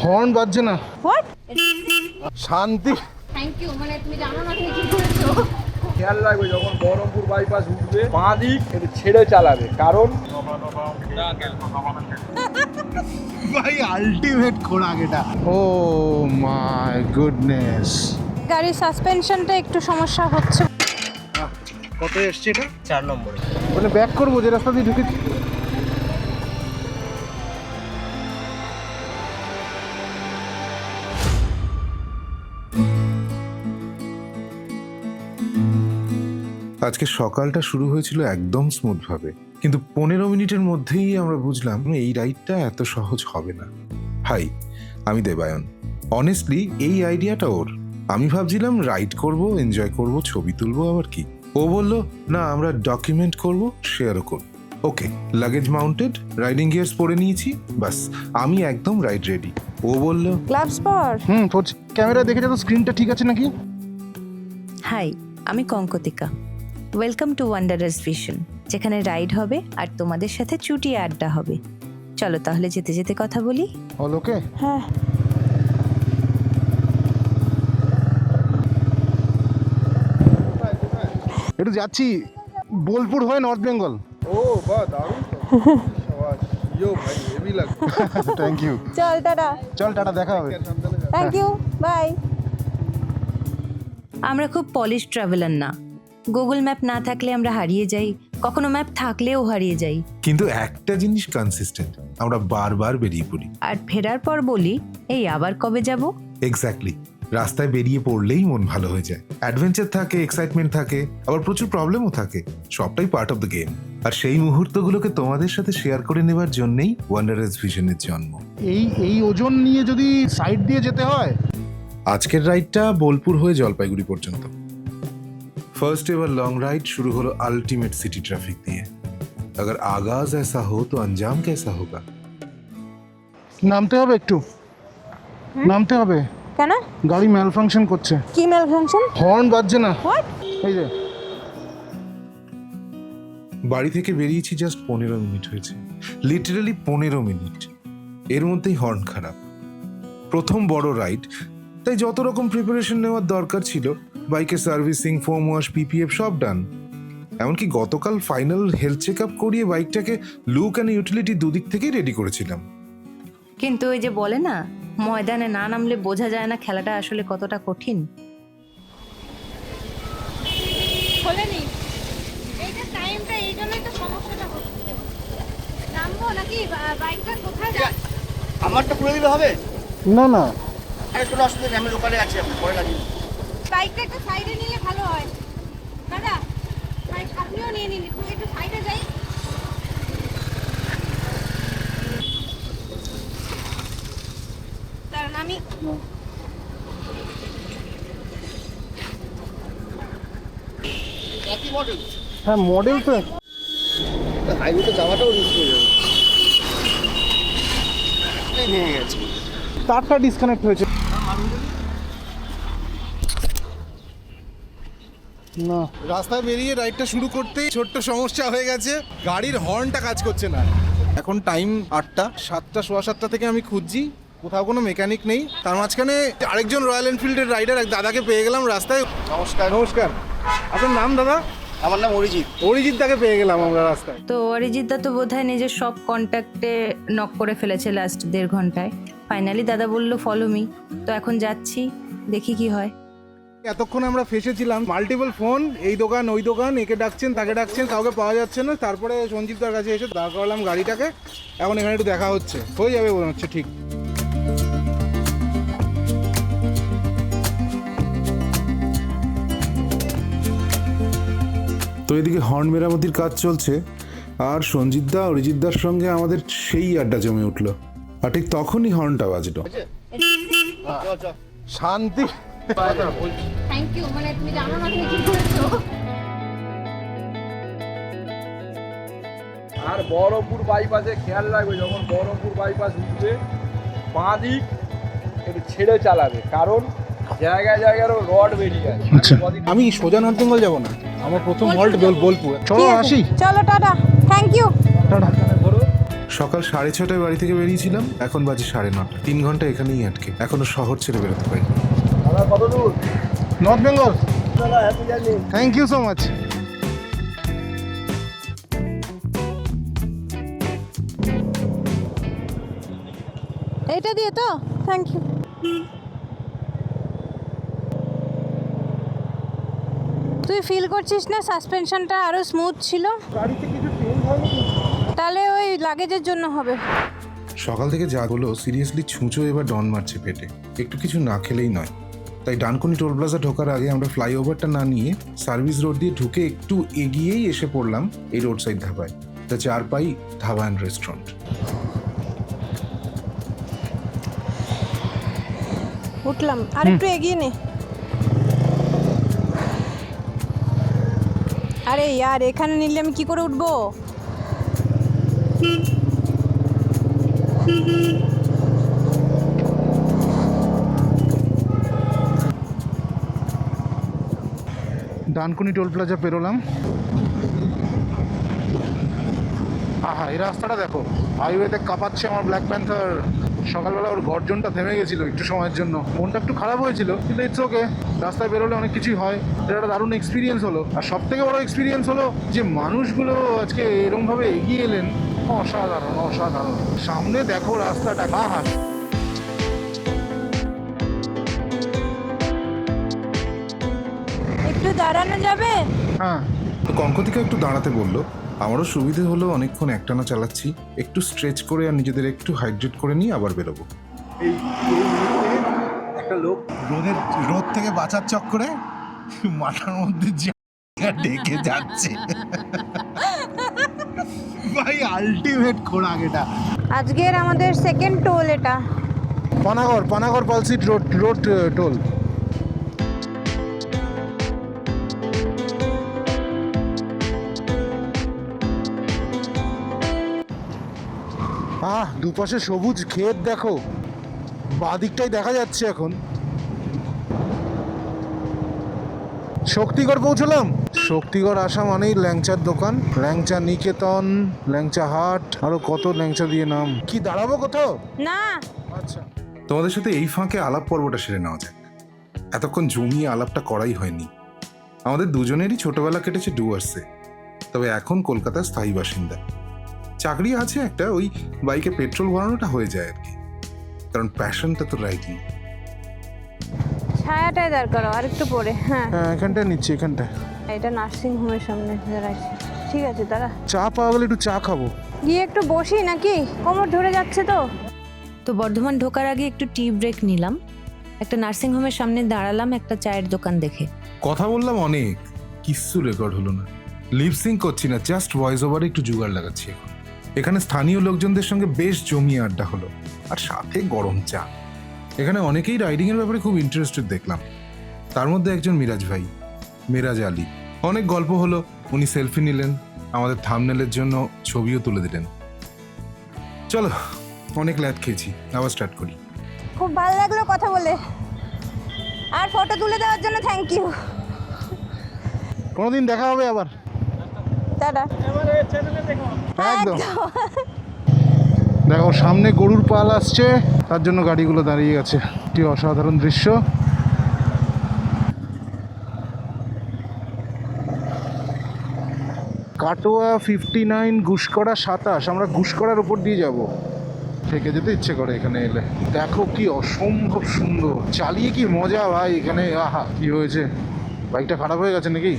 Horn বাজছে না। What? শান্তি। থ্যাংক ইউ, মানে তুমি জানো না তুমি কি করেছো। খেয়াল রাখবে যখন বহরমপুর বাইপাস উঠবে বাঁ দিক একটু ছেড়ে চালাবে, কারণ ভাই আলটিমেট খোরাক এটা। ও মাই গুডনেস। গাড়ির সাসপেনশনটা একটু সমস্যা হচ্ছে। কত এসছে এটা? 4 নম্বরে। মানে ব্যাক করবো যে রাস্তা দিয়ে ঢুকেছি। আজকে সকালটা শুরু হয়েছিল একদম স্মুথভাবে, কিন্তু 15 মিনিটের মধ্যেই আমরা বুঝলাম এই রাইডটা এত সহজ হবে না। হাই, আমি দেবায়ন। অনেস্টলি এই আইডিয়াটা ওর। আমি ভাবছিলাম রাইড করব, এনজয় করব, ছবি তুলবো, আবার কি। ও বলল না, আমরা ডকুমেন্ট করব, শেয়ারও করব। ওকে, লাগেজ মাউন্টেড, রাইডিং গিয়ার্স পরে নিয়েছি, বাস আমি একদম রাইড রেডি। ও বলল গ্লাভস পর। পড়ছি। ক্যামেরা দেখে যা তো স্ক্রিনটা ঠিক আছে নাকি? হাই, আমি কঙ্কতিকা। ওয়েলকাম টু ওয়ান্ডারার্স ভিশন, যেখানে রাইড হবে আর তোমাদের সাথে চুটিয়ে আড্ডা হবে। চলো তাহলে যেতে যেতে কথা বলি। অল ওকে? হ্যাঁ, একটু যাচ্ছি বোলপুর হয়ে নর্থ বেঙ্গল। ও বাহ, দারুণ তো। শাবাশ। ইয়ো ভাই, হেভি লাগছে। Thank you. চল টাটা। চল টাটা, দেখা হবে। Thank you, bye. আমরা খুব পলিশ ট্রাভেলার না। গুগল ম্যাপ না থাকলে আমরা হারিয়ে যাই, কখনো ম্যাপ থাকলেও হারিয়ে যাই। কিন্তু একটা জিনিস কনসিস্টেন্ট, আমরা বারবার বেরিয়ে পড়ি। আর ফেরার পর বলি, এই আবার কবে যাব। এক্স্যাক্টলি, রাস্তায় বেরিয়ে পড়লেই মন ভালো হয়ে যায়। অ্যাডভেঞ্চার থাকে, এক্সাইটমেন্ট থাকে, আবার প্রচুর প্রবলেমও থাকে। সবটাই পার্ট অফ দ্য গেম। আর সেই মুহূর্তগুলোকে তোমাদের সাথে শেয়ার করে নেবার জন্যই ওয়ান্ডারার্স ভিশনের জন্ম। এই ওজন নিয়ে যদি সাইড দিয়ে যেতে হয়। আজকের রাইডটা বোলপুর হয়ে জলপাইগুড়ি পর্যন্ত। ফার্স্ট এভার লং রাইড শুরু হলো আল্টিমেট সিটি ট্রাফিক দিয়ে। अगर आगाज ऐसा हो तो अंजाम कैसा होगा। নামতে হবে একটু, নামতে হবে। কেন? গাড়ি ম্যাল ফাংশন করছে। কি মেল ফাংশন? হর্ন বাজছে না। হোয়াট? এই যে বাড়ি থেকে বেরিয়েছি জাস্ট 15 মিনিট হয়েছে, লিটারালি 15 মিনিট। এর মধ্যেই হর্ন খারাপ। প্রথম বড় রাইড, তাই যত রকম প্রিপারেশন নেওয়ার দরকার ছিল, বাইকের সার্ভিসিং, ফোম ওয়াশ, পিপিএফ সব ডান। এমনকি গতকাল ফাইনাল হেলথ চেক আপ করিয়ে বাইকটাকে লুক অ্যান্ড ইউটিলিটি দুদিক থেকেই রেডি করেছিলাম। কিন্তু ওই যে বলে না, ময়দানে না নামলে বোঝা যায় না খেলাটা আসলে কতটা কঠিন। খোলেনি। এইটা টাইমটা, এই জন্যই তো সমস্যাটা হচ্ছে। নামবো নাকি? বাইকটা কোথায় যাচ্ছে? আমারটা খুলে দিলে হবে? না না, আরে কোনো অসুবিধা নেই, আমি লোকালে আছি, আপনি পরে লাগিয়ে দিন। বাইকটা একটু সাইডে নিলে ভালো হয়। দাদা, বাইক আপনিও নিয়ে নিন, একটু সাইডে যাই। কারণ আমি একই মডেল। হ্যাঁ মডেল তো। হাইওয়েতে যাওয়াটাও রিস্ক হয়ে যাবে। এই ভেঙে গেছে। তারটা ডিসকানেক্ট হয়েছে। না, রাস্তায় বেরিয়ে রাইডটা শুরু করতেই ছোট্ট সমস্যা হয়ে গেছে, গাড়ির হর্নটা কাজ করছে না। এখন টাইম 8টা, 7টা, সোয়া 7টা থেকে আমি খুঁজছি, কোথাও কোনো মেকানিক নেই। তার মাঝখানে আরেকজন রয়্যাল এনফিল্ডের রাইডার এক দাদাকে পেয়ে গেলাম রাস্তায়। নমস্কার। নমস্কার, আপনার নাম দাদা? আমার নাম অরিজিৎ। অরিজিৎ দাকে পেয়ে গেলাম আমরা রাস্তায়। তো অরিজিৎ দা তো বোধহয় নিজের সব কন্ট্যাক্টে নক করে ফেলেছে লাস্ট 1.5 ঘন্টায়। ফাইনালি দাদা বলল ফলো মি। তো এখন যাচ্ছি, দেখি কি হয়। এতক্ষণ আমরা ফেসেছিলাম, মাল্টিপল ফোন, এই দোকান ওই দোকান, একে ডাকছেন তাকে ডাকছেন, কাউকে পাওয়া যাচ্ছে না। তারপরে সঞ্জীব দার কাছে এসে দাঁড় করালাম গাড়িটাকে। এখন এখানে একটু দেখা হচ্ছে, হয়ে যাবে মনে হচ্ছে ঠিক। তো এদিকে হর্ন মেরামতির কাজ চলছে, আর সঞ্জিতদা অরিজিৎদার সঙ্গে আমাদের সেই আড্ডা জমে উঠলো। আর ঠিক তখনই হর্নটা বাজলো। শান্তি। থ্যাংক ইউ, মানে তুমি জানো না তুমি কি করেছো। আর বহরমপুর বাইপাসে খেয়াল রাখবে যখন বহরমপুর বাইপাস উঠবে বাঁ দিক একটু ছেড়ে চালাবে, কারণ জায়গায় জায়গায় রড বেরিয়ে আছে। আমি সোজা নর্থ বেঙ্গল যাবো না, আমার প্রথম হল্ট বোলপুর। চলো ঠিক আছে, আসি। চলো টাটা, থ্যাংক ইউ। টাটা। ধরো সকাল 6:30 বাড়ি থেকে বেরিয়েছিলাম, এখন বাজে 9:30। 3 ঘন্টা এখানেই আটকে, এখনো শহর ছেড়ে বেরোতে পারিনি। দাদা কত দূর? নর্থ বেঙ্গল। দাদা happy journey. Thank you so much. এইটা দিয়ে তো থ্যাংক ইউ। তুই ফিল করছিস না সাসপেনশনটা আরো স্মুথ ছিল? গাড়িতে কিছু চেঞ্জ হয়নি? তাহলে ওই লাগেজের জন্য হবে। সকাল থেকে যা হলো, সিরিয়াসলি ছুঁচো এবার ডন মারছে পেটে, একটু কিছু না খেলেই নয়। তাই ডানকুনি টোল প্লাজা ঢোকার আগে আমরা ফ্লাইওভারটা না নিয়ে সার্ভিস রোড দিয়ে ঢুকে একটু এগিয়েই এসে পড়লাম এই রোড সাইড ধাবায়, the Charpai Dhaba and restaurant. উঠলাম, আর একটু এগিয়ে নে। আরে ইয়ার, এখানে নিলে আমি কি করে উঠবো? ডানকুনি টোল প্লাজা পেরোলাম। আহা, এই রাস্তাটা দেখো, হাইওয়েতে কাঁপাচ্ছে আমার ব্ল্যাক প্যান্থার। সকালবেলা ওর গর্জনটা থেমে গেছিল একটু সময়ের জন্য, মনটা একটু খারাপ হয়েছিল, কিন্তু ইটস ওকে। রাস্তায় বেরোলে অনেক কিছুই হয়, এটা একটা দারুণ এক্সপিরিয়েন্স হলো। আর সব থেকে বড় এক্সপিরিয়েন্স হলো যে মানুষগুলো আজকে এরকমভাবে এগিয়ে এলেন, অসাধারণ অসাধারণ। সামনে দেখো রাস্তাটা, আহা। একটু দাঁড়ানো যাবে? হ্যাঁ, তো কঙ্কতিকা একটু দাঁড়াতে বললো, আমারও সুবিধে হলো, অনেকক্ষণ একটানা চালাচ্ছি, একটু স্ট্রেচ করে আর নিজেদের একটু হাইড্রেট করে নিয়ে আবার বেরোবো। এই একটা লোক রোদ থেকে বাঁচার চক্করে মাথার মধ্যে ডেকে যাচ্ছে। ভাই আলটিমেট খোরাক এটা। আজকের আমাদের সেকেন্ড টোল এটা। Panagarh Palsit road toll. দুপাশে সবুজ ক্ষেত দেখো, বাদিকটাই দেখা যাচ্ছে এখন। শক্তিগড় পৌঁছলাম। শক্তিগড় আসা মানেই ল্যাংচার দোকান, ল্যাংচা নিকেতন, ল্যাংচা হাট, আরো কত ল্যাংচা দিয়ে নাম। কি দাঁড়াবো কোথাও? না, আচ্ছা, তোমাদের সাথে এই ফাঁকে আলাপ পর্বটা সেরে নেওয়া যাক। এতক্ষণ জমিয়ে আলাপটা করাই হয়নি। আমাদের দুজনেরই ছোটবেলা কেটেছে ডুয়ার্সে, তবে এখন কলকাতার স্থায়ী বাসিন্দা। চাকরি আছে একটা, ওই বাইকে পেট্রোল ভরানোটা হয়ে যায় আর কি, কারণ প্যাশনটা তো রাইডিং। ছায়াটাই দাঁড় করো আর একটু পরে। হ্যাঁ, এখানটায় নিচ্ছি, এখানটায়। এটা নার্সিং হোমের সামনে দাঁড়াইছি। ঠিক আছে, দাঁড়া। চা পাওয়া গেলে একটু চা খাবো। গিয়ে একটু বসি নাকি, কোমর ধরে যাচ্ছে তো। তো বর্ধমান ঢোকার আগে একটু টি ব্রেক নিলাম, একটা নার্সিং হোমের সামনে দাঁড়ালাম একটা চায়ের দোকান দেখে। কথা বললাম অনেক, কিচ্ছু রেকর্ড হলো না, লিপসিং করছি না, জাস্ট ভয়েস ওভারে একটু জোগাড় লাগাচ্ছি এখন। এখানে স্থানীয় লোকজনদের সঙ্গে বেশ জমিয়ে আড্ডা হলো, আর সাথে গরম চা। এখানে অনেকেই রাইডিং এর ব্যাপারে খুব ইন্টারেস্টেড দেখলাম, তার মধ্যে একজন মিরাজ ভাই, মিরাজ আলী। অনেক গল্প হলো, উনি সেলফি নিলেন, আমাদের থাম্বনেলের জন্য ছবিও তুলে দিলেন। চলো, অনেক ল্যাদ খেয়েছি, আবার স্টার্ট করি। খুব ভালো লাগলো কথা বলে, আর ফটো তুলে দেওয়ার জন্য থ্যাংক ইউ। কোনোদিন দেখা হবে আবার। দাদা একদম। দেখো সামনে গরুর পাল আসছে, তার জন্য গাড়িগুলো দাঁড়িয়ে গেছে। কি অসাধারণ দৃশ্য। কাটোয়া 59, গুসকরা 27। আমরা গুসকরার উপর দিয়ে যাব, থেকে যেতে ইচ্ছে করে এখানে এলে। দেখো কি অসম্ভব সুন্দর, চালিয়ে কি মজা ভাই এখানে। আহা, কি হয়েছে, বাইকটা খারাপ হয়ে গেছে নাকি?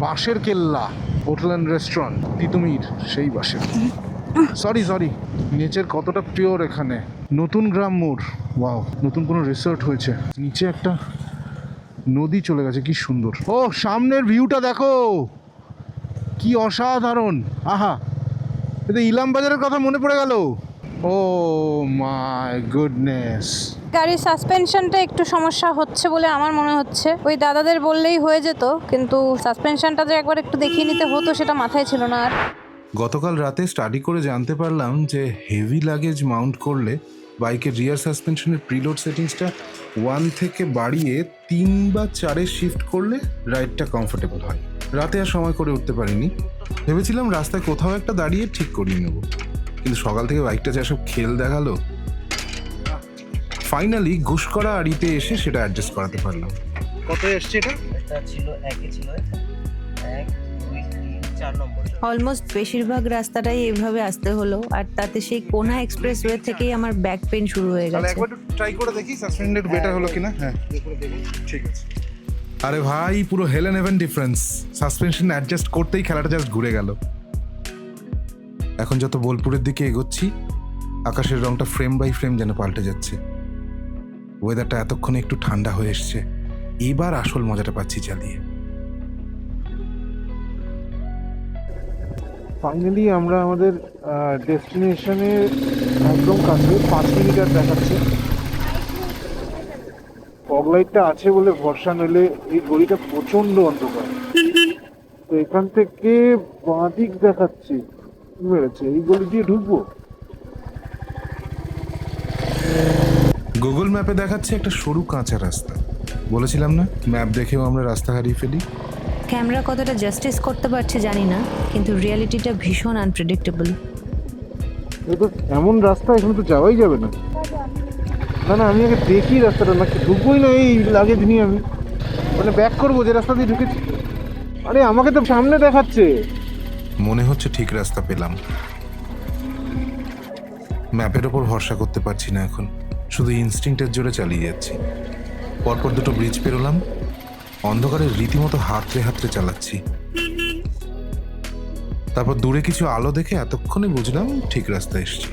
বাঁশের কেল্লা হোটেল অ্যান্ড রেস্টুরেন্ট, তিতুমির সেই বাঁশের। সরি, নেচার কতটা পিওর এখানে। নতুন গ্রাম মোড়, ওয়াও, নতুন কোনো রিসোর্ট হয়েছে। নিচে একটা নদী চলে গেছে, কি সুন্দর। ও সামনের ভিউটা দেখো, কি অসাধারণ। আহা, এটা ইলাম বাজারের কথা মনে পড়ে গেল। ও মাই গুডনেস। গাড়ির সাসপেনশনটা একটু সমস্যা হচ্ছে বলে আমার মনে হচ্ছে। ওই দাদাদের বললেই হয়ে যেত, কিন্তু সাসপেনশনটা যে একবার একটু দেখিয়ে নিতে হতো সেটা মাথায় ছিল না আর। গতকাল রাতে স্টাডি করে জানতে পারলাম যে হেভি লাগেজ মাউন্ট করলে বাইকের রিয়ার সাসপেনশনের প্রিলোড সেটিংসটা 1 থেকে বাড়িয়ে 3 বা 4 শিফট করলে রাইডটা কমফোর্টেবল হয়। রাতে আর সময় করে উঠতে পারিনি। ভেবেছিলাম রাস্তায় কোথাও একটা দাঁড়িয়ে ঠিক করিয়ে নেব, কিন্তু সকাল থেকে বাইকটা যা সব খেল দেখালো, ফাইনালি ঘুষকরা আড়িতে এসে সেটা অ্যাডজাস্ট করাতে পারলাম। কত এসছে এটা? এটা ছিল একে ছিল 1 2 3 4 নম্বর। অলমোস্ট বেশিরভাগ রাস্তাটাই এইভাবে আসতে হলো, আর তাতে সেই কোনা এক্সপ্রেসওয়ে থেকেই আমার ব্যাক পেন শুরু হয়ে তাহলে গেছে। একবার একটু ট্রাই করে দেখি সাসপেন্ডেড বেটার হলো কিনা। হ্যাঁ ঠিক আছে। আরে ভাই, পুরো Helen haven difference. Suspension adjust করতেই খেলাটা জাস্ট ঘুরে গেল। এখন যত বোলপুরের দিকে এগোচ্ছি, আকাশের রংটা ফ্রেম বাই ফ্রেম যেন পাল্টে যাচ্ছে। ওয়েদারটা এতক্ষণে একটু ঠান্ডা হয়ে এসছে, এবার আসল মজাটা পাচ্ছি চালিয়ে। ফাইনালি আমরা আমাদের ডেস্টিনেশনে একদম কাছে, 5 মিনিট দেখাচ্ছে। ফগ লাইটটা আছে বলে ভরসা, নইলে এই গলিটা প্রচন্ড অন্ধকার। তো এখান থেকে বাঁ দিক দেখাচ্ছে, বেড়েছে এই গলি দিয়ে ঢুকবো। গুগল ম্যাপে দেখাচ্ছে একটা সরু কাঁচা রাস্তা। বলেছিলাম না, ম্যাপ দেখেও আমরা রাস্তা হারিয়ে ফেলি। ক্যামেরা কতটা জাস্টিস করতে পারছে জানি না, কিন্তু রিয়ালিটিটা ভীষণ আনপ্রেডিক্টেবল। এটা তো এমন রাস্তা, এখানে তো যাওয়াই যাবে না। না না, আমি আগে দেখি রাস্তাটা, নাকি ঢুকবোই না এই লাগেজ নিয়ে আমি, মানে ব্যাক করবো যে রাস্তা দিয়ে ঢুকেছি। আরে আমাকে তো সামনে দেখাচ্ছে। মনে হচ্ছে ঠিক রাস্তা পেলাম। ম্যাপের ওপর ভরসা করতে পারছি না এখন, শুধু ইনস্টিংক্টের জোরে চালিয়ে যাচ্ছি। পরপর দুটো ব্রিজ পেরোলাম, অন্ধকারে রীতিমতো হাতড়ে হাতড়ে চালাচ্ছি। তারপর দূরে কিছু আলো দেখে এতক্ষণে বুঝলাম ঠিক রাস্তায় এসেছি।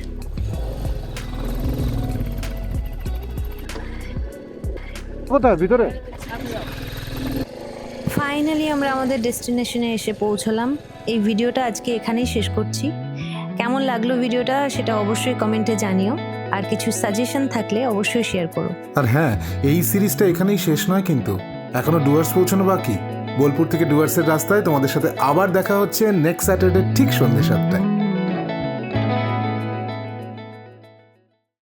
কোথায় ভিতরে? ফাইনালি আমরা আমাদের ডেস্টিনেশনে এসে পৌঁছলাম। এই ভিডিওটা আজকে এখানেই শেষ করছি। কেমন লাগলো ভিডিওটা সেটা অবশ্যই কমেন্টে জানিও, আর কিছু সাজেশন থাকলে অবশ্যই শেয়ার করো। আর হ্যাঁ, এই সিরিজটা এখানেই শেষ নয়, কিন্তু এখনো ডুয়ার্স পৌঁছানো বাকি। বোলপুর থেকে ডুয়ার্সের রাস্তায় তোমাদের সাথে আবার দেখা হচ্ছে নেক্সট স্যাটারডে ঠিক সন্ধ্যে 7টায়।